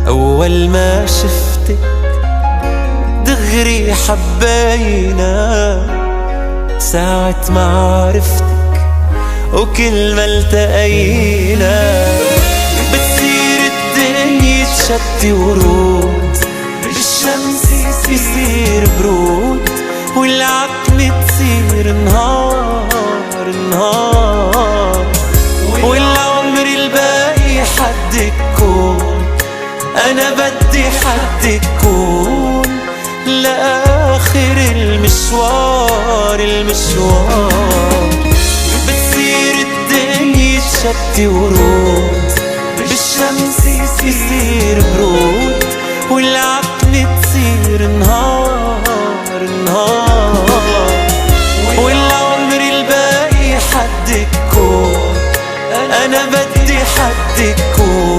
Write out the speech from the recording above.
أول ما شفتك دغري حبينا، ساعة ما عرفتك وكل ما التقينا بتصير الدنيا تشتي ورود، بالشمس يصير برود، والعتمة تصير نهار نهار، والعمر الباقي حدك كون، أنا بدي حدك كون لآخر المشوار المشوار. بتصير الدنيا تشتي ورود، بالشمس يصير برود، والعتمة تصير نهار نهار، والعمر الباقي حدك كون، أنا بدي حدك كون